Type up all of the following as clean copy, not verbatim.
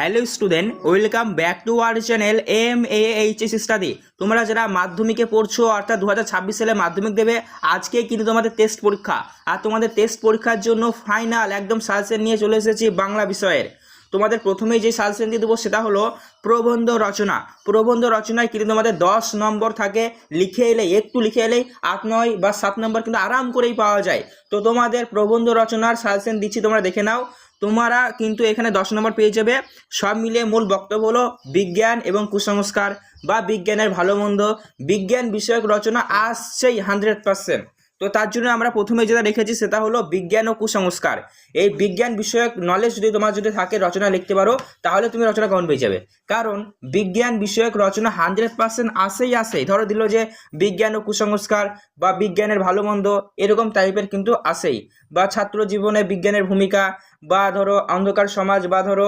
Hello student, welcome back to our channel MAHS study. তোমরা যারা মাধ্যমিকে পড়ছো অর্থাৎ 2026 সালে মাধ্যমিক দেবে, আজকে কিন্তু তোমাদের টেস্ট পরীক্ষা। আর তোমাদের টেস্ট পরীক্ষার জন্য ফাইনাল একদম সাজেশন নিয়ে চলে এসেছি বাংলা বিষয়ের। তোমাদের প্রথমেই যে সাজেশন দিয়ে দেবো সেটা হলো প্রবন্ধ রচনা। প্রবন্ধ রচনায় কিন্তু তোমাদের 10 নম্বর থাকে, লিখে এলে একটু লিখে এলেই 8, 9 বা 7 নম্বর কিন্তু আরাম করেই পাওয়া যায়। তো তোমাদের প্রবন্ধ রচনার সাজেশন দিচ্ছি, তোমরা দেখে নাও। তোমরা কিন্তু এখানে 10 নম্বর পেয়ে যাবে। সব মিলিয়ে মূল বক্তব্য হলো বিজ্ঞান এবং কুসংস্কার বা বিজ্ঞানের ভালো মন্দ। বিজ্ঞান বিষয়ক রচনা আসছেই 100%। তো তার জন্য আমরা প্রথমে যেটা রেখেছি সেটা হলো বিজ্ঞান ও কুসংস্কার। এই বিজ্ঞান বিষয়ক নলেজ যদি তোমার যদি থাকে, রচনা লিখতে পারো, তাহলে তুমি রচনা কমন পেয়ে যাবে। কারণ বিজ্ঞান বিষয়ক রচনা 100% আসেই। ধরো দিল যে বিজ্ঞান ও কুসংস্কার বা বিজ্ঞানের ভালো মন্দ, এরকম টাইপের কিন্তু আসেই। বা ছাত্র জীবনে বিজ্ঞানের ভূমিকা, বা ধরো অন্ধকার সমাজ, বা ধরো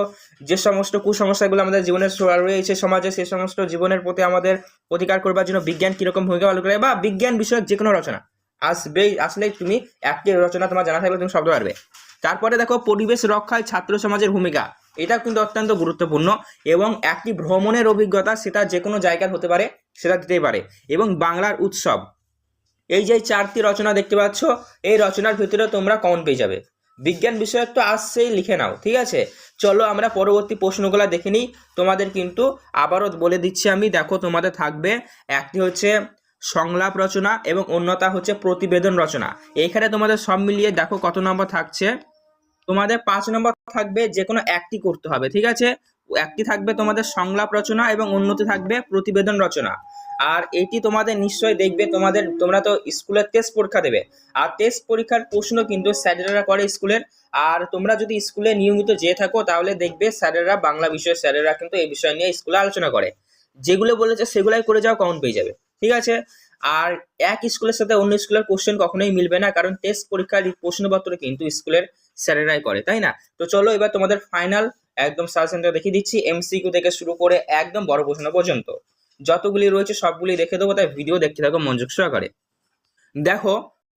যে সমস্ত কুসংস্কারগুলো আমাদের জীবনে রয়েছে সমাজে, সেই সমস্ত জীবনের প্রতি আমাদের প্রতিকার করবার জন্য বিজ্ঞান কিরকম ভূমিকা পালন করে, বা বিজ্ঞান বিষয়ক যে কোনো রচনা আসলেই তুমি একটি রচনা তোমার জানা থাকলে তুমি শব্দ পারবে। তারপরে দেখো পরিবেশ রক্ষায় ছাত্র সমাজের ভূমিকা, এটা কিন্তু অত্যন্ত গুরুত্বপূর্ণ। এবং একটি ভ্রমণের অভিজ্ঞতা, সেটা যে কোনো জায়গার হতে পারে, সেটা দিতেই পারে। এবং বাংলার উৎসব, এই যে 4টি রচনা দেখতে পাচ্ছ, এই রচনার ভিতরে তোমরা কমন পেয়ে যাবে। বিজ্ঞান বিষয়ক তো আসছেই, লিখে নাও, ঠিক আছে। চলো আমরা পরবর্তী প্রশ্নগুলো দেখে নিই। তোমাদের কিন্তু আবারও বলে দিচ্ছি আমি, দেখো তোমাদের থাকবে একটি হচ্ছে সংলাপ রচনা এবং অন্যটা হচ্ছে প্রতিবেদন রচনা। এইখানে তোমাদের সব মিলিয়ে দেখো কত নম্বর থাকছে। তোমাদের 5 নম্বর থাকবে, যে কোনো একটি করতে হবে, ঠিক আছে। একটি থাকবে তোমাদের সংলাপ রচনা এবং অন্যটি থাকবে প্রতিবেদন রচনা। আর এটি তোমাদের নিশ্চয়ই দেখবে, তোমরা তো স্কুলের টেস্ট পরীক্ষা দেবে, আর টেস্ট পরীক্ষার প্রশ্ন কিন্তু স্যারেরা করে স্কুলের। আর তোমরা যদি স্কুলে নিয়মিত যেয়ে থাকো, তাহলে দেখবে স্যারেরা, বাংলা বিষয়ের স্যারেরা কিন্তু এই বিষয় নিয়ে স্কুলে আলোচনা করে। যেগুলো বলেছে সেগুলাই করে যাও, কমন পেয়ে যাবে, ঠিক আছে। আর এক স্কুলের সাথে অন্য স্কুলের কোশ্চেন কখনোই মিলবে না, কারণ টেস্ট পরীক্ষার প্রশ্নপত্র কিন্তু স্কুলের স্যারেরাই করে, তাই না। তো চলো এবার তোমাদের ফাইনাল একদম সাজেশনটা দেখিয়ে দিচ্ছি, MCQ থেকে শুরু করে একদম বড় প্রশ্ন পর্যন্ত যতগুলি রয়েছে সবগুলি দেখে দেবো, তাই ভিডিও দেখতে থাকো মনোযোগ সহকারে। দেখো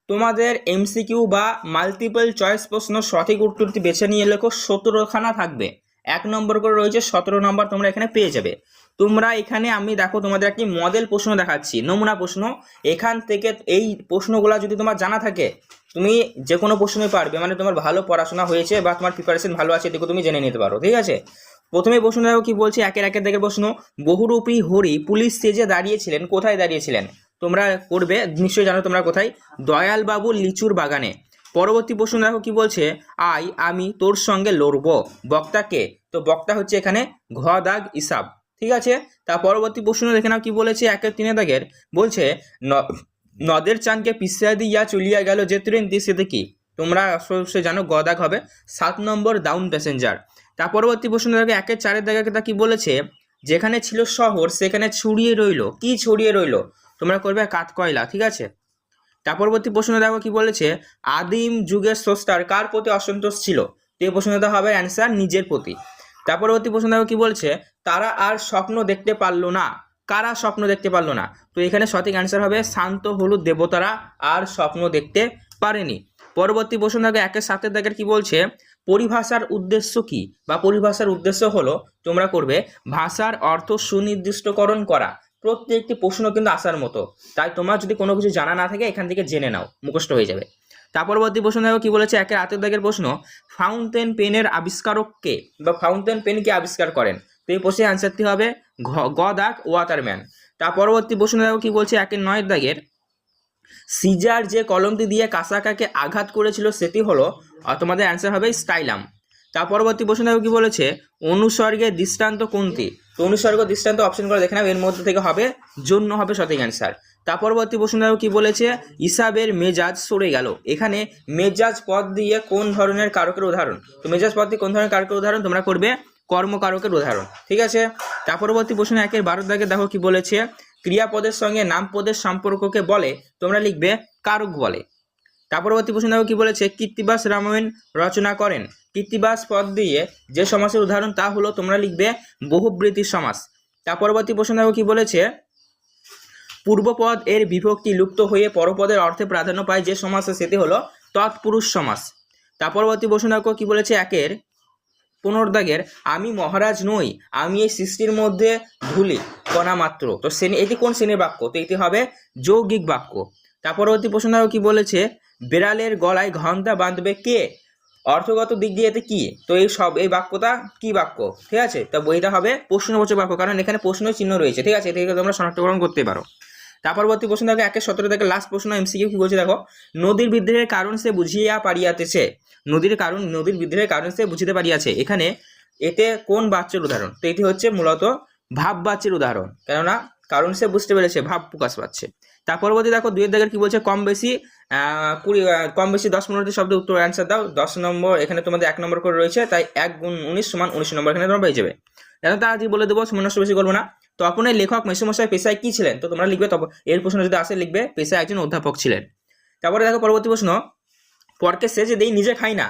তোমাদের MCQ বা মাল্টিপল চয়েস প্রশ্ন সঠিক উত্তরটি বেছে নিয়ে লেখো, 17খানা থাকবে। 1 নম্বর করে রয়েছে, 17 নম্বর তোমরা এখানে পেয়ে যাবে। তোমরা এখানে আমি দেখো তোমাদের একটি মডেল প্রশ্ন দেখাচ্ছি, নমুনা প্রশ্ন। এখান থেকে এই প্রশ্নগুলো যদি তোমার জানা থাকে, তুমি যে কোনো প্রশ্নই পারবে, মানে তোমার ভালো পড়াশোনা হয়েছে বা তোমার প্রিপারেশন ভালো আছে, এটুকু তুমি জেনে নিতে পারো, ঠিক আছে। প্রথমে প্রশ্ন দেখো কি বলছে, একের দেখে প্রশ্ন। বহুরূপী হরি পুলিশ স্টেজে দাঁড়িয়েছিলেন, কোথায় দাঁড়িয়েছিলেন? তোমরা করবে, নিশ্চয়ই জানো তোমরা কোথায়, দয়ালবাবুর লিচুর বাগানে। পরবর্তী প্রশ্ন দেখো কি বলছে, আমি তোর সঙ্গে লড়বো, বক্তা কে? তো বক্তা হচ্ছে এখানে ইসাব, ঠিক আছে। তার পরবর্তী প্রশ্ন দেখে নাও কি বলেছে, 1-3 দাগের বলছে, নদের চাঁদকে পিছিয়ে দিয়া চলিয়া গেল যে ট্রেনটি, সেটা কি? তোমরা অবশ্যই জানো গদাগ হবে। 7 নম্বর ডাউন প্যাসেঞ্জার। তার পরবর্তী প্রশ্ন দেখো 1-4 দাগের কি বলেছে, যেখানে ছিল শহর সেখানে ছড়িয়ে রইল, কি ছড়িয়ে রইল? তোমরা করবে কাঠকয়লা, ঠিক আছে। তার পরবর্তী প্রশ্ন দেখো কি বলেছে, আদিম যুগের স্রষ্টার কার প্রতি অসন্তোষ ছিল? তো এই প্রশ্নটা হবে অ্যান্সার নিজের প্রতি। তার পরবর্তী প্রশ্ন দেখো কি বলছে, তারা আর স্বপ্ন দেখতে পারলো না, কারা স্বপ্ন দেখতে পারলো না? তো এখানে সঠিক অ্যান্সার হবে শান্ত হলুদ দেবতারা আর স্বপ্ন দেখতে পারেনি। পরবর্তী প্রশ্ন দেখো 1-7 দাগের কি বলছে, পরিভাষার উদ্দেশ্য কি? বা পরিভাষার উদ্দেশ্য হলো, তোমরা করবে ভাষার অর্থ সুনির্দিষ্টকরণ করা। প্রত্যেকটি প্রশ্ন কিন্তু আসার মতো, তাই তোমার যদি কোনো কিছু জানা না থাকে এখান থেকে জেনে নাও, মুখস্থ হয়ে যাবে। তার পরবর্তী প্রশ্ন দেখো কি বলেছে, 1-8 দাগের প্রশ্ন, ফাউন্টেন পেনের আবিষ্কারক কে? বা ফাউন্টেন পেন কে আবিষ্কার করেন? তো এই প্রশ্নের আনসারটি হবে গদাক ওয়াটারম্যান। তার পরবর্তী প্রশ্ন দেখো কি বলছে, 1-9 দাগের, সিজার যে কলমটি দিয়ে কাসাকাকে আঘাত করেছিল সেটি হলো, তোমাদের অ্যান্সার হবে স্টাইলাম। তার পরবর্তী প্রশ্ন দেখো কি বলেছে, অনুসর্গের দৃষ্টান্ত কোনটি? তো অনুসর্গ দৃষ্টান্ত অপশন করে দেখে নাও, এর মধ্যে থেকে হবে জন্য হবে সঠিক অ্যান্সার। তার পরবর্তী প্রশ্ন দেখো কি বলেছে, ইসাবের মেজাজ সরে গেল। এখানে মেজাজ পদ দিয়ে কোন ধরনের কারকের উদাহরণ? তো মেজাজ পদ দিয়ে কোন ধরনের কারকের উদাহরণ? তোমরা করবে কর্মকারকের উদাহরণ, ঠিক আছে। তার পরবর্তী প্রশ্ন 1-12 দাগে দেখো কি বলেছে, ক্রিয়াপদের সঙ্গে নামপদের সম্পর্ককে বলে, তোমরা লিখবে কারক বলে। তার পরবর্তী প্রশ্ন দেখো কি বলেছে, কৃত্তিবাস রামায়ণ রচনা করেন। কৃত্তিবাস পদ দিয়ে যে সমাসের উদাহরণ তা হলো, তোমরা লিখবে বহুব্রীতি সমাস। তার পরবর্তী প্রশ্ন দেখো কি বলেছে, পূর্বপদ এর বিভক্তি লুপ্ত হয়ে পরপদের অর্থে প্রাধান্য পায় যে সমাস, সেটি হলো তৎপুরুষ সমাস। তার পরবর্তী প্রশ্ন দেখো কি বলেছে, 15 দাগের আমি মহারাজ নই, আমি এই সৃষ্টির মধ্যে ধুলি কণা মাত্র। তো এটি কোন শ্রেণীর বাক্য? তো এটি হবে যৌগিক বাক্য। তার পরবর্তী প্রশ্ন দেখো কি বলেছে, বিড়ালের গলায় ঘণ্টা বাঁধবে কে? অর্থগত দিক দিয়ে এতে কি? তো এই বাক্যটা কি বাক্য? ঠিক আছে, তো বইটা হবে প্রশ্নবাচক বাক্য, কারণ এখানে প্রশ্ন চিহ্ন রয়েছে। ঠিক আছে, এটাকে তোমরা শনাক্তকরণ করতে পারো। তার পরবর্তী প্রশ্ন দেখো 1-17 থেকে লাস্ট প্রশ্ন এমসিকিউ কি বলছে দেখো, নদীর বিদ্রোহের কারণ সে বুঝিয়া পারিয়াতেছে। নদীর বিদ্রোহের কারণ সে বুঝিতে পারিয়াছে, এখানে এতে কোন বাচ্যের উদাহরণ? তো এটি হচ্ছে মূলত ভাব বাচ্যের উদাহরণ, কেননা কারণ সে বুঝতে পেরেছে, ভাব প্রকাশ পাচ্ছে। তার পরবর্তী দেখো 2 দাগের কি বলছে, কম বেশি 10-15টি শব্দের উত্তর অ্যান্সার দাও। 10 নম্বর এখানে তোমাদের 1 নম্বর করে রয়েছে, তাই 1 × 19 = 19 নম্বর এখানে তোমরা পেয়ে যাবে। এখন তাড়াতাড়ি বলে দেবো, সময় নষ্ট বেশি করবো না। তপনের লেখক মেসোমশাই পেশায় কি ছিলেন? তো তোমরা লিখবে, এর প্রশ্ন যদি আসে লিখবে পেশায় একজন অধ্যাপক ছিলেন। তারপরে দেখো পরবর্তী প্রশ্ন, পরকে সেজে দেই নিজে খাই না,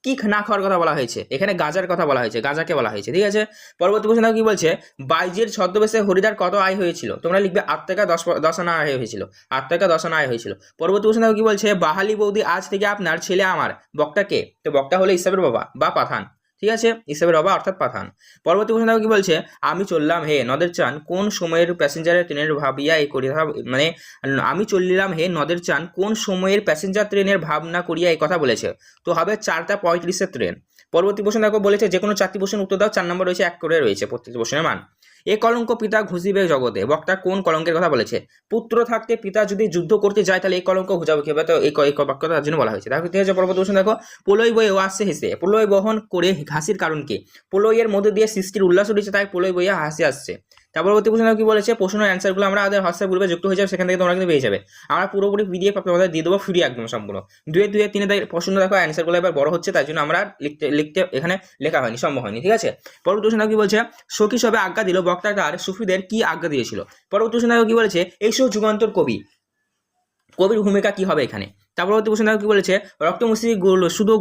কি না খাওয়ার কথা বলা হয়েছে? এখানে গাজার কথা বলা হয়েছে, গাজাকে বলা হয়েছে। ঠিক আছে, পরবর্তী প্রশ্ন কি বলছে, বাইজির ছদ্মবেশে হরিদার কত আয় হয়েছিল? তোমরা লিখবে 8 টাকা 10 আনা আয় হয়েছিল, 8 টাকা 10 আনা আয় হয়েছিল। পরবর্তী প্রশ্ন কি বলছে, বাহালি বৌদি আজ থেকে আপনার ছেলে আমার। বক্তা কে? তো বক্তা হলো ইসাবের বাবা বা পাঠান। ঠিক আছে, ইসাবের বাবা অর্থাৎ পাঠান। পরবর্তী প্রশ্ন কি বলছে, আমি চললাম হে নদের চান, কোন সময়ের প্যাসেঞ্জারের ট্রেনের ভাবিয়া এই করিয়া, মানে আমি চললাম হে নদের চান কোন সময়ের প্যাসেঞ্জার ট্রেনের ভাবনা করিয়া এই কথা বলেছে? তো হবে 4:35 ট্রেন। পরবর্তী প্রশ্ন দেখো বলেছে, যে কোনো 4টি প্রশ্নের উত্তর দাও। 4 নম্বর রয়েছে 1 করে রয়েছে প্রত্যেকটি প্রশ্নের মান। এ কলঙ্ক পিতা ঘুষিবে জগতে, বক্তা কোন কলঙ্কের কথা বলেছে? পুত্র থাকতে পিতা যদি যুদ্ধ করতে যায় তাহলে এই কলঙ্ক ঘুচাবে কি হবে? তো এই বাক্যটা তার জন্য বলা হয়েছে। দেখো ঠিক আছে, পরবর্তী প্রশ্ন দেখো, প্রলয় বয়ে আসছে হেসে, প্রলয় বহন করে হাসির কারণ কি? প্রলয়ের মধ্যে দিয়ে সৃষ্টির উল্লাস উঠেছে, তাই প্রলয় বইয়া হাসি আসছে। তার পরবর্তী প্রশ্ন কি বলেছে, প্রশ্নের অ্যান্সারগুলো আমরা আমাদের হোয়াটসঅ্যাপ গ্রুপে যুক্ত হয়ে যাবে, সেখান থেকে তোমরা কিন্তু পেয়ে যাবে। আমরা পুরোপুরি পিডিএফ তোমাদের দিয়ে দেবো ফ্রি একদম সম্পূর্ণ। 2-3 প্রশ্ন দেখো, অ্যান্সারগুলো এবার বড় হচ্ছে, তাই জন্য আমরা লিখতে এখানে লেখা হয়নি, সম্ভব হয়নি। ঠিক আছে, পরবর্তী প্রশ্ন কি বলছে, সখী সবে আজ্ঞা দিল, বক্তা তার সুফিদের কি আজ্ঞা দিয়েছিল? পরবর্তী প্রশ্ন কি বলেছে, এইসব যুগান্তর কবির ভূমিকা কি হবে এখানে? তার পরবর্তী প্রশ্ন কি বলেছে, রক্তমুসি শুধু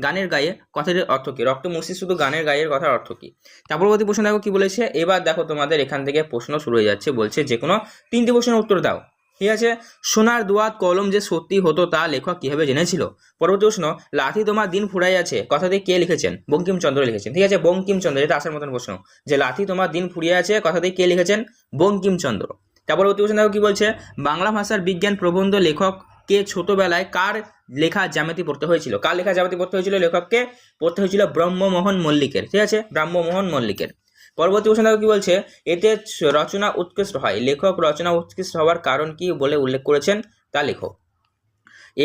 গানের গায়ে কথার অর্থ কি? রক্তমুসি শুধু গানের গায়ের কথার অর্থ কি? তার পরবর্তী প্রশ্ন দেখো কি বলেছে, এবার দেখো তোমাদের এখান থেকে প্রশ্ন শুরু হয়ে যাচ্ছে, বলছে যে কোনো 3টি প্রশ্নের উত্তর দাও। ঠিক আছে, সোনার দোয়াত কলম যে সত্যি হতো তা লেখক কিভাবে জেনেছিল? পরবর্তী প্রশ্ন, লাঠি তোমার দিন ফুরাইয়াছে কথাটি কে লিখেছেন? বঙ্কিমচন্দ্র লিখেছেন। ঠিক আছে, বঙ্কিমচন্দ্র, এটা আসার মতন প্রশ্ন, যে লাঠি তোমার দিন ফুরিয়াছে কথাটি কে লিখেছেন? বঙ্কিমচন্দ্র। তারপর পরবর্তী প্রশ্ন দেখো কি বলছে, বাংলা ভাষার বিজ্ঞান প্রবন্ধ লেখক কে ছোটবেলায় কার লেখা জ্যামিতি পড়তে হয়েছিল? কার লেখা জ্যামিতি পড়তে হয়েছিল? লেখককে পড়তে হয়েছিল ব্রহ্মমোহন মল্লিকের। ঠিক আছে, ব্রহ্মমোহন মল্লিকের। পরবর্তী প্রশ্ন দেখো কি বলছে, এতে রচনা উৎকৃষ্ট হয়, লেখক রচনা উৎকৃষ্ট হওয়ার কারণ কি বলে উল্লেখ করেছেন তা লেখো।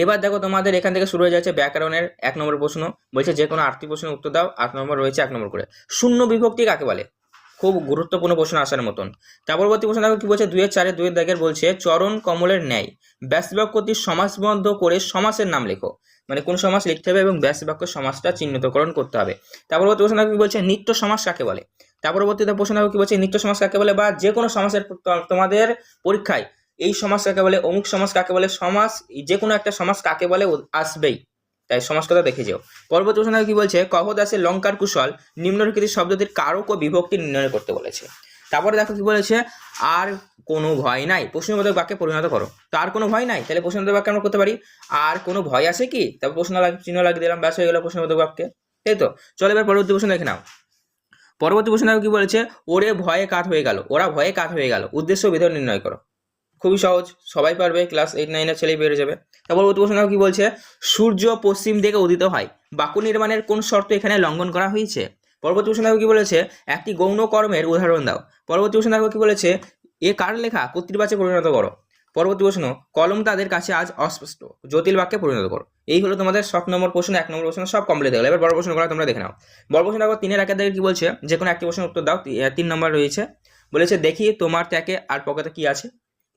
এবার দেখো তোমাদের এখান থেকে শুরু হয়ে যাচ্ছে ব্যাকরণের 1 নম্বর প্রশ্ন, বলছে যে কোনো 8টি প্রশ্নের উত্তর দাও। 8 নম্বর রয়েছে 1 নম্বর করে। শূন্য বিভক্তি কাকে বলে? খুব গুরুত্বপূর্ণ প্রশ্ন আসার মতন। তার পরবর্তী প্রশ্ন দেখো কি বলছে, 2-4 দাগের বলছে, চরণ কমলের ন্যায় ব্যাস বাক্যটি সমাসবদ্ধ করে সমাসের নাম লেখো, মানে কোন সমাস লিখতে হবে এবং ব্যাস বাক্য সমাসটা চিহ্নিতকরণ করতে হবে। তার পরবর্তী প্রশ্ন দেখো কি বলছে, নিত্য সমাস কাকে বলে? তার পরবর্তী প্রশ্ন দেখো কি বলছে, নিত্য সমাস কাকে বলে, বা যে কোনো সমাসের তোমাদের পরীক্ষায় এই সমাস কাকে বলে, অমুক সমাস কাকে বলে, সমাস যে কোনো একটা সমাস কাকে বলে আসবেই, তাই সমাস কথা দেখে যাও। পরবর্তী প্রশ্ন কি বলছে, কহদাসের লঙ্কার কুশল নিম্নলিখিত শব্দটির কারক ও বিভক্তি নির্ণয় করতে বলেছে। তারপরে দেখো কি বলেছে, আর কোনো ভয় নাই প্রশ্নবোধক বাক্যে পরিণত করো। তো আর কোনো ভয় নাই, তাহলে প্রশ্নবোধক বাক্যে আমরা করতে পারি আর কোনো ভয় আছে কি? তারপর চিহ্ন লাগিয়ে দিলাম, ব্যাস হয়ে গেল প্রশ্নবোধক বাক্যে। তাই তো, চলো এবার পরবর্তী প্রশ্ন দেখে নাও। পরবর্তী প্রশ্ন কি বলেছে, ওরে ভয়ে কাত হয়ে গেল, ওরা ভয়ে কাত হয়ে গেল, উদ্দেশ্য বিধেয় নির্ণয় করো। খুবই সহজ, সবাই পারবে, ক্লাস 8-9 ছেলেই বেড়ে যাবে। তারপর প্রশ্ন কি বলছে, সূর্য পশ্চিম দিকে উদিত হয়, বাক্য নির্মাণের কোন শর্ত এখানে লঙ্ঘন করা হয়েছে? পরবর্তী প্রশ্ন কি বলেছে, একটি গৌণ কর্মের উদাহরণ দাও। পরবর্তী প্রশ্ন কি বলেছে, এ কার লেখা, কর্তৃবাচে পরিণত করো। পরবর্তী প্রশ্ন, কলম তাদের কাছে আজ অস্পষ্ট, জটিল বাক্যে পরিণত করো। এই হলো তোমাদের 7 নম্বর প্রশ্ন, 1 নম্বর প্রশ্ন সব কমপ্লিট হয়ে গেল। এবার বড় প্রশ্ন করা তোমরা দেখে নাও। বড় প্রশ্ন দেখো 3-এর একের কি বলছে, যে কোনো একটি প্রশ্নের উত্তর দাও। 3 নম্বর রয়েছে, বলেছে দেখি তোমার ট্যাকে আর পকেটে কি আছে?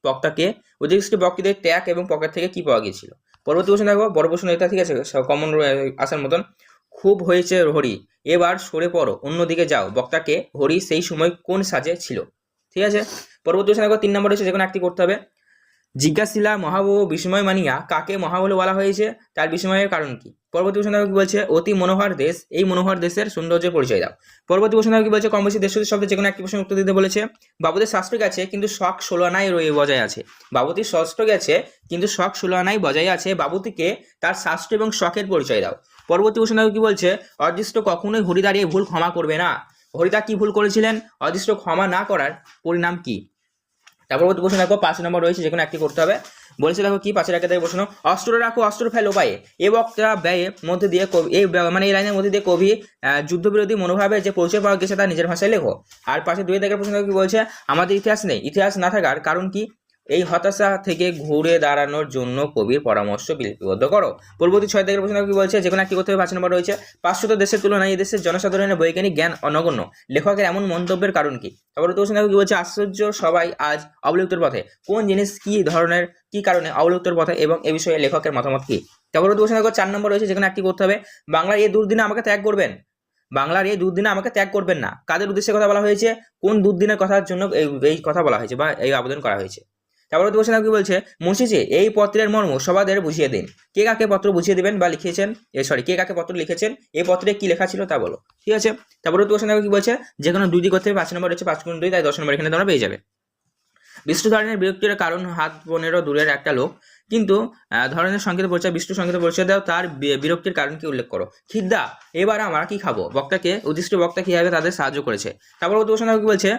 বক্তাকে অধিকৃষ্ট বক্তৃতায় ট্যাগ এবং পকেট থেকে কি পাওয়া গিয়েছিল? পরবর্তী প্রশ্ন দেখো, বড় প্রশ্ন এটা, ঠিক আছে, কমন আসার মতন। খুব হয়েছে হরি, এবার সরে পড়ো, অন্যদিকে যাও, বক্তাকে হরি সেই সময় কোন সাজে ছিল? ঠিক আছে, পরবর্তী প্রশ্ন দেখো 3 নম্বর রয়েছে, যে কোনো একটি করতে হবে। জিজ্ঞাসিলা মহাবহ বিস্ময় মানিয়া কাকে মহা বলে বলা হয়েছে, তার বিস্ময়ের কারণ কি? পরবর্তী প্রশ্ন কি বলছে, অতি মনোহর দেশ, এই মনোহর দেশের সৌন্দর্যের পরিচয় দাও। পরবর্তী প্রশ্ন কি বলছে, কম বেশি দেশজ শব্দে যে কোনো একটি প্রশ্ন উত্তর দিতে বলেছে। বাবুদের শাস্ত্র গেছে কিন্তু শখ 16 আনায় বজায় আছে, বাবুতির শাস্ত্র গেছে কিন্তু শখ 16 আনায় বজায় আছে, বাবুতিকে তার শাস্ত্র এবং শখের পরিচয় দাও। পরবর্তী প্রশ্ন দেখো কি বলছে, অদৃষ্ট কখনোই হরিদার এই ভুল ক্ষমা করবে না। হরিদা কি ভুল করেছিলেন? অদৃষ্ট ক্ষমা না করার পরিণাম কি? তারপর পরবর্তী প্রশ্ন দেখো 5 নম্বর রয়েছে, যেখানে একটি করতে হবে। বলেছে দেখো কি, 5-এর একের প্রশ্ন, অস্ত্র রাখো অস্ত্র ফেলো পায়ে। এ বক্তা ব্যয়ের মধ্যে দিয়ে কবি এই এই লাইনের মধ্যে দিয়ে কবি যুদ্ধবিরোধী মনোভাবে যে পরিচয় পাওয়া গেছে তা নিজের ভাষায় লেখো। আর পাশে 2 দাগের প্রশ্ন কি বলছে, আমাদের ইতিহাস নেই, ইতিহাস না থাকার কারণ কি? এই হতাশা থেকে ঘুরে দাঁড়ানোর জন্য কবির পরামর্শ লিপিবদ্ধ করো। পরবর্তী 6 দাগের প্রশ্ন কি বলছে, যেখানে একটি করতে হবে। 5 নম্বর রয়েছে, 500 দেশের তুলনায় এই দেশের জনসাধারণের বৈজ্ঞানিক জ্ঞান অনগণ্য, লেখকের এমন মন্তব্যের কারণ কি? তারপরে প্রশ্ন কি বলছে, আশ্চর্য সবাই আজ অবলুপ্তির পথে, কোন জিনিস কি কারণে অবলুপ্তির পথে এবং এ বিষয়ে লেখকের মতামত কি? তারপরে প্রশ্ন 4 নম্বর রয়েছে, যেখানে একটি করতে হবে। বাংলার এই দুর্দিনে আমাকে ত্যাগ করবেন, বাংলার এই দুর্দিনে আমাকে ত্যাগ করবেন না, কাদের উদ্দেশ্যে কথা বলা হয়েছে? কোন দুর্দিনের কথার জন্য এই কথা বলা হয়েছে বা এই আবেদন করা হয়েছে? তারপরে প্রশ্ন কি বলছে, মুন্সিজি এই পত্রের মর্ম সবাদের বুঝিয়ে দিন। কে কাকে পত্র বুঝিয়ে দিবেন বা লিখেছেন, কে কাকে পত্র লিখেছেন, এই পত্রে কি লেখা ছিল তা বলো। ঠিক আছে। তারপরে প্রশ্ন কি বলছে, যে কোনো 2 করতে হবে। 5 নম্বর রয়েছে 5 × 2, তাই 10 নম্বর এখানে তোমরা পেয়ে যাবে। বিষ্ণু ধরনের বিরক্তির কারণ হাত 15 দূরের একটা লোক, কিন্তু ধরনের সংকেত পরিচয়, বিষ্ণু সংকেত পরিচয় দাও, তার বিরক্তির কারণ কি উল্লেখ করো। খিদ্দা এবার আমরা কি খাবো, বক্তাকে উদ্দিষ্ট বক্তা কিভাবে তাদের সাহায্য করেছে। তারপর প্রশ্ন কি বলছে,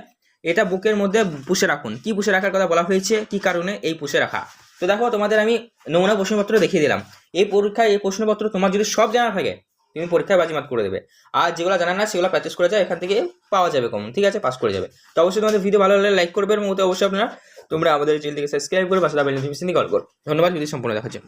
এটা বুকের মধ্যে পুষে রাখুন, কি পুষে রাখার কথা বলা হয়েছে, কি কারণে এই পুষে রাখা। তো দেখো তোমাদের আমি নমুনা প্রশ্নপত্র দেখিয়ে দিলাম। এই পরীক্ষায় এই প্রশ্নপত্র তোমার যদি সব জানা থাকে তুমি পরীক্ষায় বাজিমাত করে দেবে, আর যেগুলো জানা না সেগুলো প্র্যাকটিস করে যায়, এখান থেকে পাওয়া যাবে কমন। ঠিক আছে, পাস করে যাবে। তো অবশ্যই তোমাদের ভিডিও ভালো লাগলে লাইক করবে এবং অবশ্যই তোমরা আমাদের চ্যানেলটিকে সাবস্ক্রাইব করে পাশে বেল নোটিফিকেশন কল করো। ধন্যবাদ ভিডিও সম্পূর্ণ দেখার জন্য।